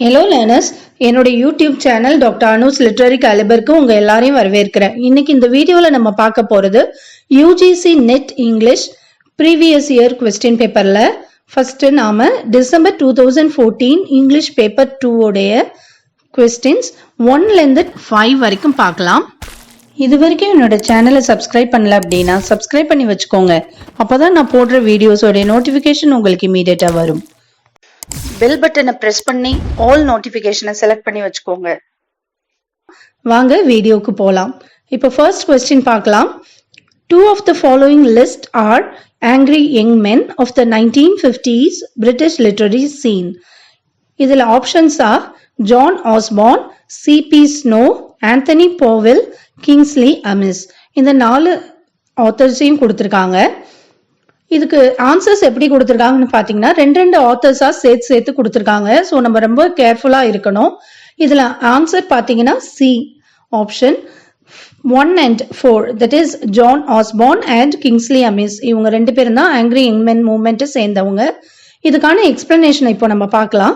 Hello learners, என்னோட YouTube channel doctor Anu's literary கேலிபருக்கு உங்க எல்லாரையும் வரவேற்கிறேன். இன்னைக்கு இந்த வீடியோல நம்ம பார்க்க போறது UGC NET English previous year question பேப்பர்ல ஃபர்ஸ்ட் நாம டிசம்பர் 2014 இங்கிலீஷ் பேப்பர் 2 உடைய கொஸ்டின்ஸ் 1ல இருந்து 5 வரைக்கும் பார்க்கலாம். இது வரைக்கும் என்னோட சேனலை சப்ஸ்கிரைப் பண்ணல அப்படின்னா சப்ஸ்கிரைப் பண்ணி வச்சுக்கோங்க. அப்பதான் நான் போடுற வீடியோஸோட நோட்டிபிகேஷன் உங்களுக்கு இமீடியட்டா வரும். பெல் பட்டனை பிரஸ் பண்ணி ஆல் நோட்டிபிகேஷனை செலக்ட் பண்ணி வச்சுக்கோங்க. வாங்க வீடியோக்கு போலாம். இப்போ ஃபர்ஸ்ட் क्वेश्चन பார்க்கலாம். Two of the following list are angry young men of the 1950s British literary scene. இதுல options are John Osborne, C.P. Snow, Anthony Powell, Kingsley Amis. இந்த 4 ஆத்தர்ஸையும் கொடுத்திருக்காங்க. இதுக்கு ஆன்சர்ஸ் எப்படி கொடுத்துருக்காங்கன்னு பாத்தீங்கன்னா 2 ஆத்தர்ஸா சேர்த்து கொடுத்துருக்காங்க. ஸோ நம்ம ரொம்ப கேர்ஃபுல்லா இருக்கணும். இதுல ஆன்சர் பாத்தீங்கன்னா C option 1 and 4, that is John Osborne and Kingsley Amis. இவங்க 2 பேரும் தான் ஆங்கிரி யங் மென் மூவ்மெண்ட் சேர்ந்தவங்க. இதுக்கான எக்ஸ்பிளனேஷன் இப்போ நம்ம பார்க்கலாம்.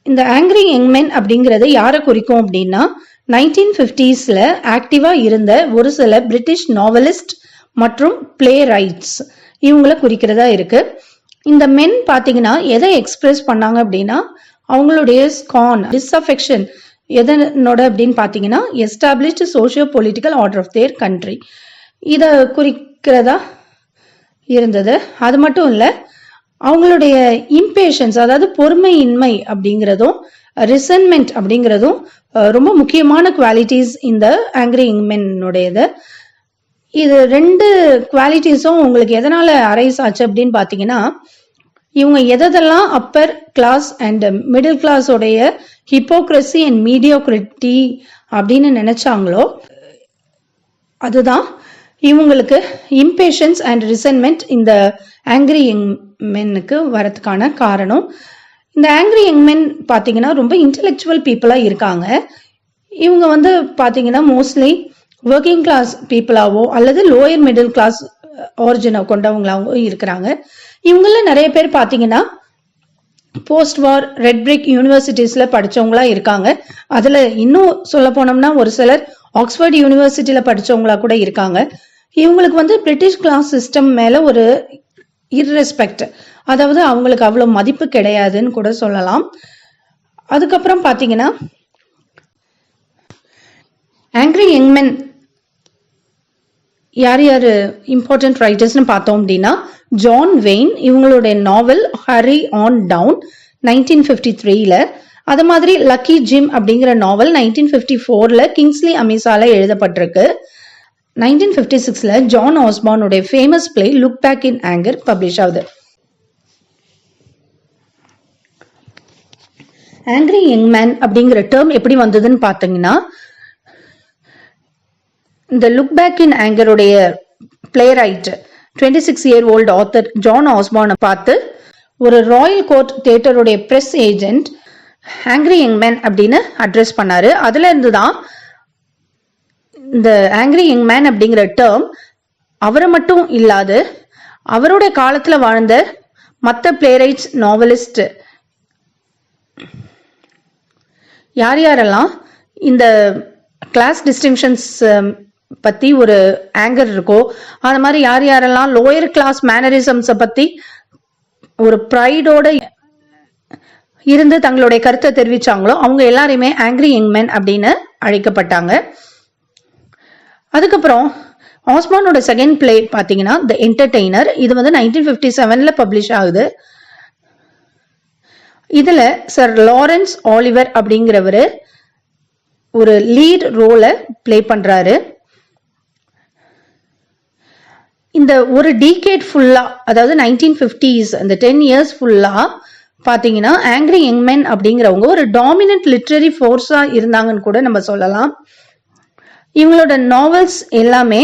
இந்த ஆங்கிரி யங் மென் அப்படிங்கறது யாரை குறிக்கும் அப்படின்னா 1950ஸ்ல ஆக்டிவா இருந்த ஒரு சில பிரிட்டிஷ் நாவலிஸ்ட் மற்றும் பிளே ரைட்ஸ் இவங்களை குறிக்கிறதா இருக்கு. இந்த மென் பாத்தீங்கன்னா எதை எக்ஸ்பிரஸ் பண்ணாங்க அப்படின்னா அவங்களுடைய ஸ்கான் டிஸ்அஃபெக்ஷன் எதனோட அப்படின்னு பாத்தீங்கன்னா established socio political order of their country இத குறிக்கிறதா இருந்தது. அது மட்டும் இல்ல, அவங்களுடைய இம்பேஷன்ஸ் அதாவது பொறுமையின்மை அப்படிங்கிறதும் ரிசன்மெண்ட் அப்படிங்கிறதும் ரொம்ப முக்கியமான குவாலிட்டிஸ் இந்த ஆங்கிரி யங் மென்னுடையது. இது 2 குவாலிட்டிஸும் உங்களுக்கு எதனால அரைஸ் ஆச்சு அப்படின்னு பாத்தீங்கன்னா இவங்க எதெல்லாம் upper class and middle class உடைய ஹிப்போக்ரசி அண்ட் மீடியோக்ரிட்டி அப்படின்னு நினைச்சாங்களோ அதுதான் இவங்களுக்கு இம்பேஷன்ஸ் அண்ட் ரிசன்மெண்ட் இந்த ஆங்கிரி யங் மென்னுக்கு வரதுக்கான காரணம். இந்த ஆங்கிரி யங் மென் பாத்தீங்கன்னா ரொம்ப இன்டெலெக்சுவல் பீப்புளா இருக்காங்க. இவங்க பாத்தீங்கன்னா மோஸ்ட்லி ஒர்க்கிங் கிளாஸ் பீப்புளாவோ அல்லது லோயர் மிடில் கிளாஸ் ஆரிஜினை கொண்டவங்களாவோ இருக்கிறாங்க. இவங்கள நிறைய பேர் பாத்தீங்கன்னா போஸ்ட் வார் ரெட் பிரிக் யூனிவர்சிட்டிஸ்ல படிச்சவங்களா இருக்காங்க. அதுல இன்னும் சொல்ல போனோம்னா ஒரு சிலர் ஆக்ஸ்போர்ட் யூனிவர்சிட்டியில படிச்சவங்களா கூட இருக்காங்க. இவங்களுக்கு பிரிட்டிஷ் கிளாஸ் சிஸ்டம் மேல ஒரு இர்ரெஸ்பெக்ட், அதாவது அவங்களுக்கு அவ்வளவு மதிப்பு கிடையாதுன்னு கூட சொல்லலாம். அதுக்கப்புறம் பாத்தீங்கன்னா ஆங்கிரி யங் மென் யார் யாரு இம்பார்ட்டன்ட் ரைட்டர்ஸ்னு பார்த்தோம் அப்படின்னா ஜான் வெயின், இவங்களுடைய நாவல் ஹரி ஆன் டவுன் 1953ல, அது மாதிரி லக்கி ஜிம் அப்படிங்கிற நாவல் 1954ல கிங்ஸ்லி அமிஸால எழுதப்பட்டிருக்கு. 1956ல ஜான் ஆஸ்பார்னுடைய famous play look back in anger publish ஆகுது. ஆங்கிரி யங் மேன் அப்படிங்கிற டேர்ம் எப்படி வந்ததுன்னு பாத்தீங்கன்னா இந்த லுக் பேக் இன் ஆங்கருடைய playwright 26-year-old author John ஆஸ்பார்னை பார்த்து ஒரு ராயல் கோர்ட் தியேட்டருடைய press agent angry young man அப்படின்னு அட்ரஸ் பண்ணாரு. அதுல இருந்துதான் இந்த ஆங்கிரி யங் மேன் அப்படிங்கிற டேர்ம் அவரை மட்டும் இல்லாது அவருடைய காலத்துல வாழ்ந்த மற்ற பிளே ரைட்ஸ் நாவலிஸ்ட் யார் யாரெல்லாம் இந்த கிளாஸ் டிஸ்டிங்ஷன்ஸ் பத்தி ஒரு ஆங்கர் இருக்கோ, அந்த மாதிரி யார் யாரெல்லாம் லோயர் கிளாஸ் மேனரிசம்ஸ பத்தி ஒரு ப்ரைடோட இருந்து தங்களுடைய கருத்தை தெரிவிச்சாங்களோ அவங்க எல்லாரையுமே ஆங்கிரி யங் மென் அப்படின்னு அழைக்கப்பட்டாங்க. அதுக்கப்புறம் ஆஸ்பார்னோட செகண்ட் பிளே பாத்தீங்கன்னா தி என்டர்டெய்னர். இது 1957ல பப்ளிஷ் ஆகுது. இதுல சர் லாரன்ஸ் ஆலிவர் அப்படிங்கிறவரு ஒரு லீட் ரோல பிளே பண்றாரு. இந்த ஒரு டீகேட் ஃபுல்லா, அதாவது 1950s அந்த 10 years ஃபுல்லா பாத்தீங்கன்னா ஆங்கிரி யங் மென் அப்படிங்கிறவங்க ஒரு டாமினன்ட் லிட்ரரி ஃபோர்ஸா இருந்தாங்கன்னு கூட நம்ம சொல்லலாம். இவங்களோட நாவல்ஸ் எல்லாமே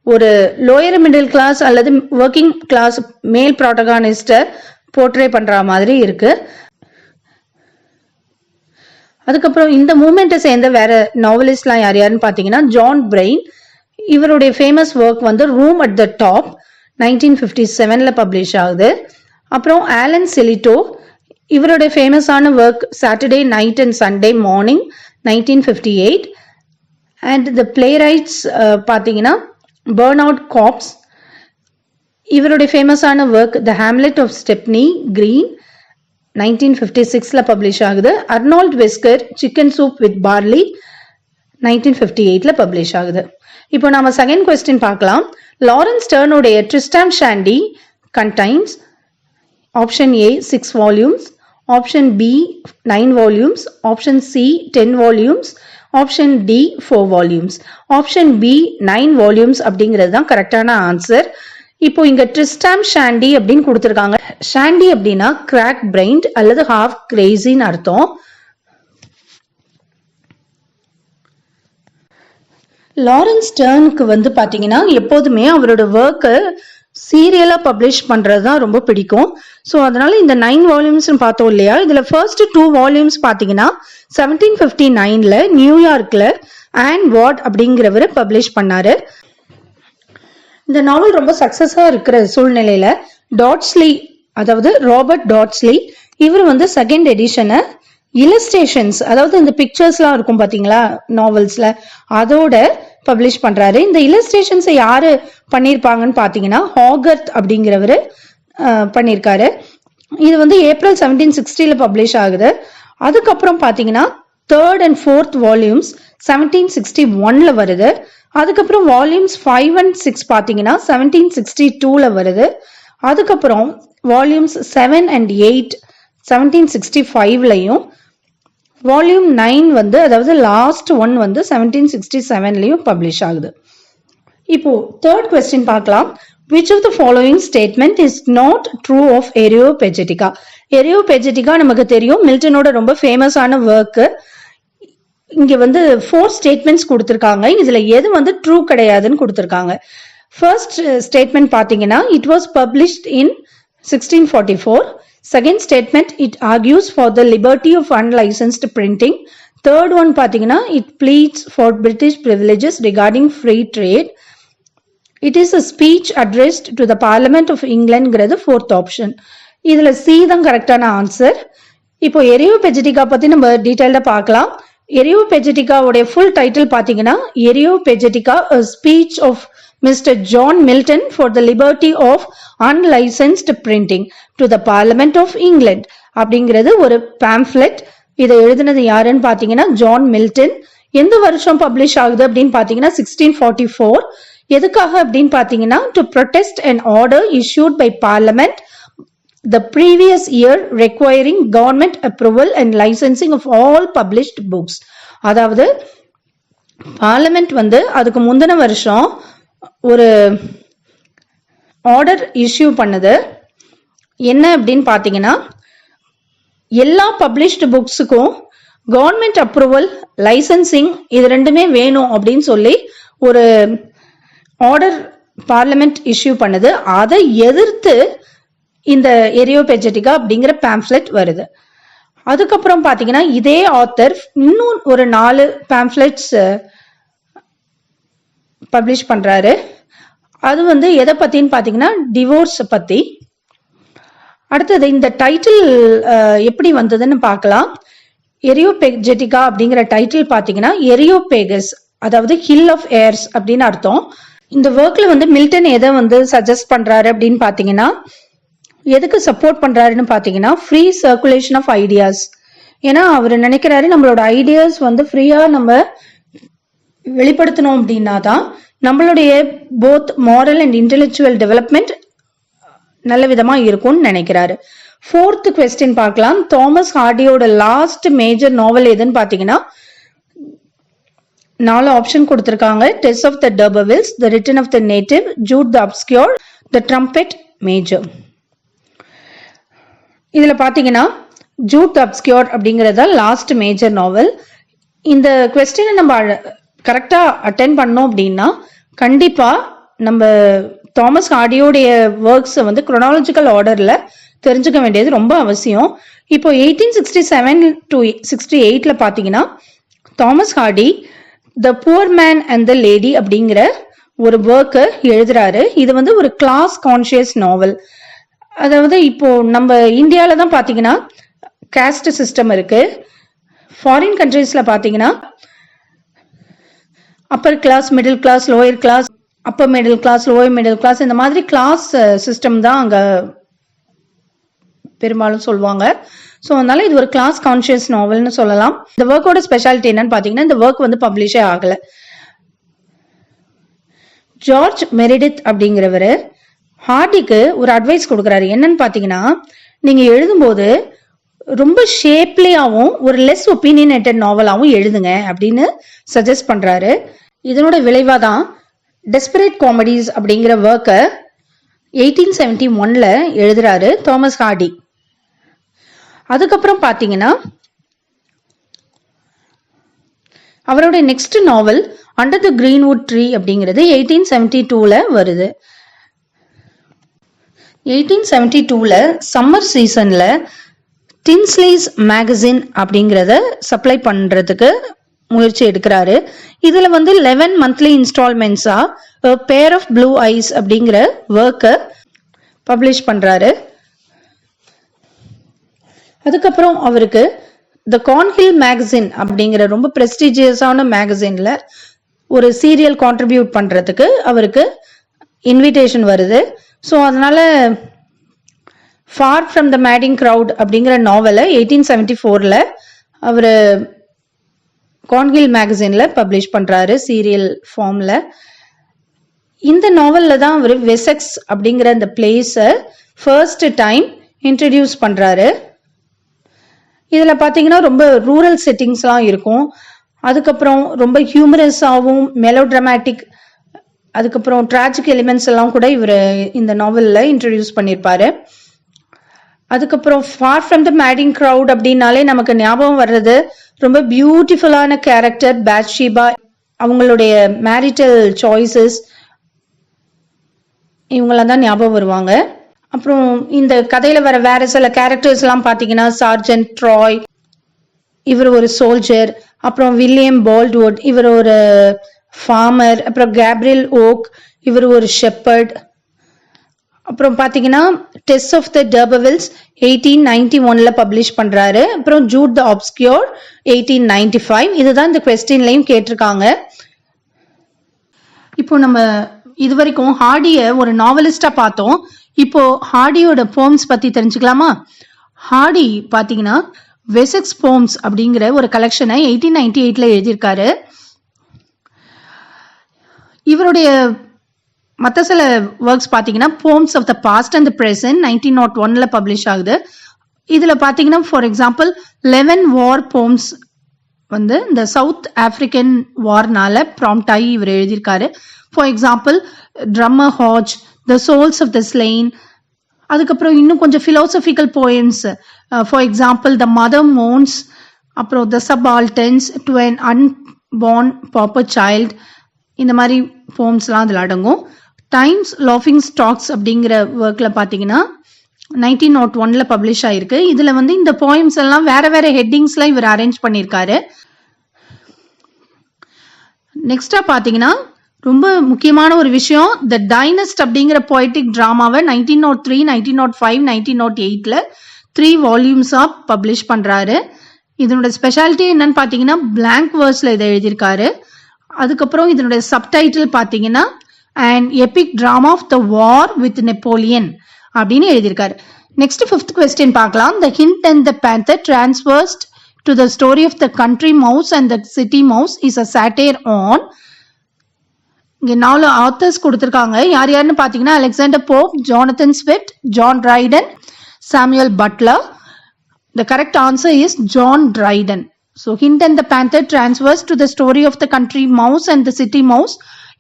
ஒரு லோயர் மிடில் கிளாஸ் அல்லது ஒர்க்கிங் கிளாஸ் மேல் ப்ரோட்டகானிஸ்ட போர்ட்ரே பண்ற மாதிரி இருக்கு. அதுக்கப்புறம் இந்த மூவ்மெண்ட்டை சேர்ந்த வேற நாவலிஸ்ட்லாம் யார் யாருன்னு பாத்தீங்கன்னா ஜான் பிரெயின், இவருடைய famous work room at the top 1957ல பப்ளிஷ் ஆகுது. அப்புறம் ஆலன் செலிட்டோ, இவருடைய ஃபேமஸான work Saturday night and Sunday morning 1958. And the playwrights பார்த்தீங்கன்னா பர்ன்அவுட் காப்ஸ். இவருடைய ஃபேமஸான work the Hamlet of Stepney Green 1956ல பப்ளிஷ் ஆகுது. Arnold Wesker chicken soup with barley 1958ல பப்ளிஷ் ஆகுது. இப்போ நாம செகண்ட் கொஸ்டின் பார்க்கலாம். லாரன்ஸ் டர்னுடைய Tristram Shandy contains option A 6 volumes, option B 9 volumes, option C 10 volumes, option D 4 volumes. Option B 9 volumes அப்படிங்கிறது தான் கரெக்டான ஆன்சர். இப்போ இங்க ட்ரிஸ்டாம் ஷாண்டி அப்படின்னு கொடுத்துருக்காங்க. ஷாண்டி அப்படின்னா கிராக் பிரெயின்ட் அல்லது ஹாஃப் கிரேசின்னு அர்த்தம். லாரன்ஸ் டர்னுக்கு வந்து பாத்தீங்கன்னா எப்போதுமே அவரோட ஒர்க்கை சீரியலா பப்ளிஷ் பண்றதுதான் ரொம்ப பிடிக்கும். ஸோ அதனால இந்த 9 வால்யூம்ஸ் பார்த்தோம் இல்லையா, இதுல ஃபர்ஸ்ட் 2 வால்யூம்ஸ் பாத்தீங்கன்னா 1759ல நியூயார்க்ல ஆன் வார்ட் அப்படிங்கிறவரு பப்ளிஷ் பண்ணாரு. இந்த நாவல் ரொம்ப சக்சஸா இருக்கிற சூழ்நிலையில டாட்ஸ்லி, அதாவது ராபர்ட் டாட்ஸ்லி, இவர் வந்து செகண்ட் எடிஷனை இல்லஸ்ட்ரேஷன்ஸ், அதாவது இந்த பிக்சர்ஸ்லாம் இருக்கும் பாத்தீங்களா நாவல்ஸ்ல, அதோட பப்ளிஷ் பண்றாரு. இந்த இல்லஸ்ட்ரேஷன்ஸை யாரு பண்ணிருப்பாங்கன்னு பாத்தீங்கன்னா ஹாகர்த் அப்படிங்கிறவரு பண்ணிருக்காரு. இது வந்து ஏப்ரல் 1760ல பப்ளிஷ் ஆகுது. அதுக்கப்புறம் பாத்தீங்கன்னா 3rd and 4th வால்யூம்ஸ் 1761ல வருது. அதுக்கப்புறம் வால்யூம்ஸ் 5 and 6 பாத்தீங்கன்னா 1762ல வருது. அதுக்கப்புறம் வால்யூம்ஸ் 7 and 8 1765லையும், வால்யூம் 9 வந்து அதாவது லாஸ்ட் ஒன் வந்து 1767லையும் பப்ளிஷ் ஆகுது. இப்போ தேர்ட் கொஸ்டின் பார்க்கலாம். Which of the following statement is not true of Areopagitica? Areopagitica நமக்கு தெரியும், மில்டனோட ரொம்ப ஃபேமஸான ஒர்க். இங்க வந்து 4 ஸ்டேட்மெண்ட்ஸ் கொடுத்திருக்காங்க. இதுல எது வந்து ட்ரூ கிடையாதுன்னு கொடுத்திருக்காங்க. ஃபர்ஸ்ட் ஸ்டேட்மெண்ட் பாத்தீங்கன்னா it was published in 1644. Second statement, it argues for the liberty of unlicensed printing. Third one பாத்தீங்கன்னா it pleads for British privileges regarding free trade. It is a speech addressed to the Parliament of England ங்கிறது fourth option. இதுல C தான் கரெக்டான answer. இப்போ எரியோபெஜிடிகா பத்தி நம்ம டீடைல்டா பார்க்கலாம். எரியோபெஜிடிகாவுடைய full title பாத்தீங்கன்னா எரியோபெஜிடிகா a speech of Mr. John Milton for the liberty of unlicensed printing to the Parliament of England அப்படிங்கிறது ஒரு pamphlet. இதை எழுதினது யாருன்னு பாத்தீங்கன்னா ஜான் மில்டன். எந்த வருஷம் பப்ளிஷ் ஆகுது அப்படின்னு பாத்தீங்கன்னா 1644. எதுக்காக அப்படின்னு பாத்தீங்கன்னா to protest an order issued by Parliament the previous year requiring government approval and licensing of all published books. அதாவது பார்லிமெண்ட் வந்து அதுக்கு முந்தின வருஷம் ஒரு ஆர்டர் இஷ்யூ பண்ணது. என்ன அப்படின்னு பாத்தீங்கன்னா எல்லா பப்ளிஷ்டு புக்ஸுக்கும் கவர்மெண்ட் அப்ரூவல், லைசன்சிங் இது ரெண்டுமே வேணும் அப்படின்னு சொல்லி ஒரு ஆர்டர் பார்லிமெண்ட் இஷ்யூ பண்ணது. அதை எதிர்த்து இந்த எரியோபெஜிடிகா அப்படிங்கிற பேம்ப்ளெட் வருது. அதுக்கப்புறம் பாத்தீங்கன்னா இதே ஆத்தர் இன்னும் ஒரு 4 பேம்ப்ளெட்ஸ் பப்ளிஷ் பண்றாரு. அது வந்து எதை பத்தின்னு பாத்தீங்கன்னா டிவோர்ஸ் பத்தி. அடுத்தது இந்த டைட்டில் எப்படி வந்ததுன்னு பார்க்கலாம். எரியோபெஜிடிகா அப்படிங்கிற டைட்டில் பாத்தீங்கன்னா எரியோபேகஸ், அதாவது ஹில் ஆஃப் ஏர்ஸ் அப்படின்னு அர்த்தம். இந்த ஒர்க்ல வந்து மில்டன் எதை வந்து சஜஸ்ட் பண்றாரு அப்படின்னு பாத்தீங்கன்னா, எதுக்கு சப்போர்ட் பண்றாருன்னு பாத்தீங்கன்னா ஃப்ரீ சர்க்குலேஷன் ஆஃப் ஐடியாஸ். ஏன்னா அவர் நினைக்கிறாரு நம்மளோட ஐடியாஸ் வந்து ஃப்ரீயா நம்ம வெளிப்படுத்தணும் அப்படின்னா தான் நம்மளுடைய both moral and intellectual development நல்ல விதமா இருக்கும்னு நினைக்கிறாரு. ஃபோர்த் கொஸ்டின் பார்க்கலாம். தாமஸ் ஹார்டியோட லாஸ்ட் மேஜர் நாவல் எதுன்னு பாத்தீங்கன்னா 4 ஆப்ஷன் கொடுத்திருக்காங்க. Tess of the d'Urbervilles, the return of the native, Jude the obscure, the trumpet major. இதுல பாத்தீங்கன்னா ஜூட் த அப்ஸ்கியூர் அப்படிங்கறத லாஸ்ட் மேஜர் நாவல். இந்த கொஸ்டினை நம்ம கரெக்டா அட்டென்ட் பண்ணோம் அப்படின்னா கண்டிப்பா நம்ம தாமஸ் ஹார்டியோடைய ஒர்க்ஸ் வந்து குரோனாலஜிக்கல் ஆர்டர்ல தெரிஞ்சுக்க வேண்டியது ரொம்ப அவசியம். இப்போ 1867 to 68ல பாத்தீங்கன்னா Thomas Hardy the poor man and the lady அப்படிங்கிற ஒரு ஒர்க்கை எழுதுறாரு. இது வந்து ஒரு கிளாஸ் கான்சியஸ் நாவல். அதாவது இப்போ நம்ம இந்தியாவில தான் பாத்தீங்கன்னா caste system இருக்கு. ஃபாரின் கண்ட்ரீஸ்ல பாத்தீங்கன்னா upper class, middle class, lower class, upper middle class, lower middle class, இந்த மாதிரி கிளாஸ் சிஸ்டம் தான் அங்க பெரும்பாலும் சொல்லுவாங்க. ஸோ அதனால இது ஒரு கிளாஸ் கான்சியஸ் நாவல்னு சொல்லலாம். இந்த ஒர்க்கோட ஸ்பெஷாலிட்டி என்னன்னு பாத்தீங்கன்னா, இந்த ஒர்க் வந்து பப்ளிஷே ஆகல. ஜார்ஜ் மெரிடித் அப்படிங்கிறவரு ஹார்டிக்கு ஒரு அட்வைஸ் கொடுக்குறாரு. என்னன்னு பாத்தீங்கன்னா, நீங்க எழுதும்போது ரொம்ப ஷேப்லியாவும் ஒரு லெஸ் ஒப்பீனியனேட்டட் நாவலாவும் எழுதுங்க அப்படின்னு சஜஸ்ட் பண்றாரு. இதனோட விளைவா தான் டெஸ்பரேட் காமெடிஸ் அப்படிங்கிற ஒர்க்கை 1871 எழுதுறாரு தாமஸ் ஹார்டி. அதுக்கப்புறம் பாத்தீங்கன்னா அவருடைய next novel under the Greenwood tree அப்படிங்கிறது 1872 வருது. 1872 சம்மர் சீசன்ல டின்ஸ்லீஸ் மேகசின் அப்படிங்கிறத சப்ளை பண்றதுக்கு முயற்சி எடுக்கிறாரு. இதுல வந்து 11 monthly இன்ஸ்டால்மெண்ட்ஸா pair of blue ice அப்படிங்கிற ஒர்க்கை பப்ளிஷ் பண்றாரு. அதுக்கப்புறம் அவருக்கு த கார்ன்ஹில் மேகசின் அப்படிங்கிற ரொம்ப பிரஸ்டீஜியஸான மேகசின்ல ஒரு சீரியல் கான்ட்ரிபியூட் பண்றதுக்கு அவருக்கு இன்விடேஷன் வருது. ஸோ அதனால ஃபார் ஃப்ரம் த மேடிங் கிரவுட் அப்படிங்கிற நாவலை 1874 அவர் கார்ன்ஹில் மேகசின்ல பப்ளிஷ் பண்றாரு சீரியல் ஃபார்ம்ல. இந்த நாவல்ல தான் அவர் வெசெக்ஸ் அப்படிங்கிற அந்த பிளேஸை ஃபர்ஸ்ட் டைம் இன்ட்ரடியூஸ் பண்றாரு. இதுல பாத்தீங்கன்னா ரொம்ப ரூரல் செட்டிங்ஸ்லாம் இருக்கும். அதுக்கப்புறம் ரொம்ப ஹியூமரஸாகவும் மெலோட்ராமேட்டிக், அதுக்கப்புறம் டிராஜிக் எலிமெண்ட்ஸ் எல்லாம் கூட இவர் இந்த நாவல்ல இன்ட்ரடியூஸ் பண்ணியிருப்பாரு. அதுக்கப்புறம் ஃபார் ஃப்ரம் த மேடிங் கிரவுட் அப்படின்னாலே நமக்கு ஞாபகம் வர்றது ரொம்ப பியூட்டிஃபுல்லான கேரக்டர் பேத்ஷீபா, அவங்களுடைய மேரிட்டல் சாய்ஸஸ், இவங்களாம் தான் ஞாபகம் வருவாங்க. அப்புறம் இந்த கதையில வர வேற சில கேரக்டர்ஸ் எல்லாம் பாத்தீங்கன்னா சார்ஜென்ட் ட்ராய், இவர் ஒரு சோல்ஜர், அப்புறம் வில்லியம் பால்ட்வுட், இவர் ஒரு ஃபார்மர், அப்புறம் கேப்ரியல் ஓக், இவர் ஒரு ஷெப்பர்ட். அப்புறம் பாத்தீங்கன்னா டெஸ் ஆஃப் த டர்பவில்ஸ் 1891 பப்ளிஷ் பண்றாரு. அப்புறம் ஜூட் த ஆப்ஸ்கியோர் 1895. இதுதான் இந்த குவெஸ்டின்லயும் கேட்டிருக்காங்க. இப்போ நம்ம இதுவரைக்கும் ஹார்டிய ஒரு நாவலிஸ்டா பார்த்தோம். இப்போ ஹார்டியோட போம்ஸ் பத்தி தெரிஞ்சுக்கலாமா? ஹார்டி பாத்தீங்கன்னா வெசெக்ஸ் போம்ஸ் அப்படிங்கிற ஒரு கலெக்ஷனை 1898 எழுதியிருக்காரு. இவருடைய மற்ற சில ஒர்க்ஸ் பாத்தீங்கன்னா poems of the past and the present 1901 publish ஆகுது. இதுல பாத்தீங்கன்னா ஃபார் எக்ஸாம்பிள் 11 வார் போம்ஸ் வந்து இந்த சவுத் ஆப்பிரிக்கன் வார்னால ப்ராம்ப்ட் ஆகி இவர் எழுதியிருக்காரு. For example drummer Hodge, the souls of the slain. அதுக்கப்புறம் இன்னும் கொஞ்சம் philosophical poems, for example the mother mourns, அப்புறம் the subalterns to an unborn pauper child, இந்த மாதிரி போம்ஸ்லாம் அதில் அடங்கும். டைம்ஸ் லாஃபிங் ஸ்டாக்ஸ் அப்படிங்கிற ஒர்க்ல பார்த்தீங்கன்னா 1901 பப்ளிஷ் ஆயிருக்கு. இதுல வந்து இந்த போயம்ஸ் எல்லாம் வேற வேற ஹெட்டிங்ஸ்ல இவர் அரேஞ்ச் பண்ணியிருக்காரு. நெக்ஸ்டா பாத்தீங்கன்னா ரொம்ப முக்கியமான ஒரு விஷயம், த டைனஸ்ட் அப்படிங்கிற போய்டிக் டிராமாவை 1903, 1905, 1908 3 வால்யூம்ஸா பப்ளிஷ் பண்றாரு. இதனோட ஸ்பெஷாலிட்டி என்னன்னு பாத்தீங்கன்னா பிளாங்க் வேர்ஸ்ல இதை எழுதியிருக்காரு. அதுக்கப்புறம் இதனுடைய சப்டைட்டில் பாத்தீங்கன்னா and epic drama of the war with Napoleon அப்படின்னு எழுதியிருக்காரு. நெக்ஸ்ட் 5th கொஸ்டின் பார்க்கலாம். The hind and the panther transversed to the story of the country mouse and the city mouse is a satire on. இங்க 4 authors கொடுத்திருக்காங்க. யார் யாருன்னு பாத்தீங்கன்னா Alexander Pope, Jonathan Swift, John Dryden, Samuel Butler. The correct answer is John Dryden. So Hint and the Panther transfers to the story of the country mouse and the city mouse.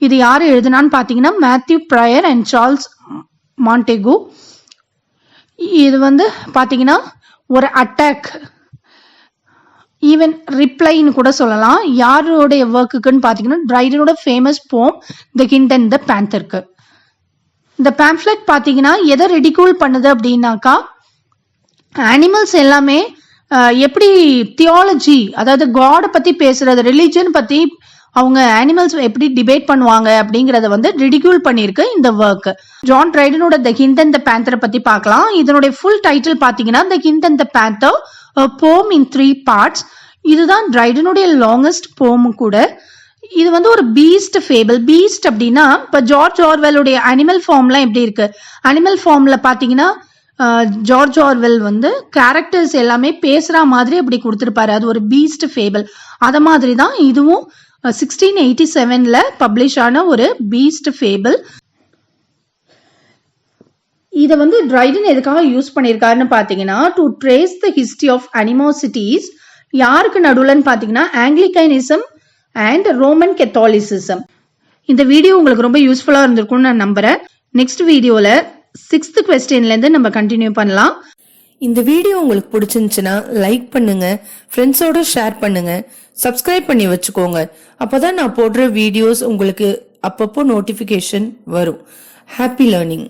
இது யாரு எழுதுனான்னு பாத்தீங்கன்னா Matthew prior and Charles Montagu. இது வந்து பாத்தீங்கன்னா ஒரு attack, even ரிப்ளைன்னு கூட சொல்லலாம். யாருடைய ஒர்க்குன்னு பாத்தீங்கன்னா ட்ரைடனோட ஃபேமஸ் போம் த ஹிண்ட் அண்ட் த பேந்தருக்கு. இந்த பேம்ப்ளெட் பாத்தீங்கன்னா எதை ரெடிகூல் பண்ணுது அப்படின்னாக்கா அனிமல்ஸ் எல்லாமே எப்படி தியாலஜி, அதாவது காட் பத்தி பேசுறது, ரிலிஜன் பத்தி அவங்க அனிமல்ஸ் எப்படி டிபேட் பண்ணுவாங்க அப்படிங்கறத வந்து ரிடிக்யூல் பண்ணிருக்கு இந்த ஒர்க். ஜான் ட்ரைடனோட த ஹிண்ட் அண்ட் த பேந்தரை பத்தி பார்க்கலாம். இதனுடைய ஃபுல் டைட்டில் பாத்தீங்கன்னா the hind and the panther a poem in 3 parts. இதுதான் ட்ரைடனுடைய லாங்கஸ்ட் போம் கூட. இது வந்து ஒரு பீஸ்ட் ஃபேபிள். பீஸ்ட் அப்படின்னா இப்ப ஜார்ஜ் ஆர்வெலுடைய அனிமல் ஃபார்ம்லாம் எப்படி இருக்கு? அனிமல் ஃபார்ம்ல பாத்தீங்கன்னா ஜார்ஜ் ஆர்வெல் வந்து கேரக்டர்ஸ் எல்லாமே பேசுற மாதிரி அப்படி கொடுத்திருப்பாரு. அது ஒரு பீஸ்ட் ஃபேபிள். அத மாதிரி தான் இதுவும் 1687ல பப்ளிஷ் ஆன ஒரு பீஸ்ட் ஃபேபிள். இத வந்து ட்ரைடன் எதுக்காக யூஸ் பண்ணிருக்காருன்னு பாத்தீங்கன்னா to trace the history of animosities. யாருக்கு நடுவுலன்னு பாத்தீங்கன்னா ஆங்கிலிகனிசம் அண்ட் ரோமன் கத்தாலிசிசம். இந்த வீடியோ உங்களுக்கு ரொம்ப யூஸ்ஃபுல்லா இருந்திருக்கும்னு நான் நம்புறேன். நெக்ஸ்ட் வீடியோல 6th கொஸ்டின்ல இருந்து நம்ம கண்டினியூ பண்ணலாம். இந்த வீடியோ உங்களுக்கு பிடிச்சிருந்துச்சுன்னா லைக் பண்ணுங்க, ஃப்ரெண்ட்ஸோட ஷேர் பண்ணுங்க, சப்ஸ்கிரைப் பண்ணி வச்சுக்கோங்க. அப்பதான் நான் போடுற வீடியோஸ் உங்களுக்கு அப்பப்போ நோட்டிபிகேஷன் வரும். Happy learning.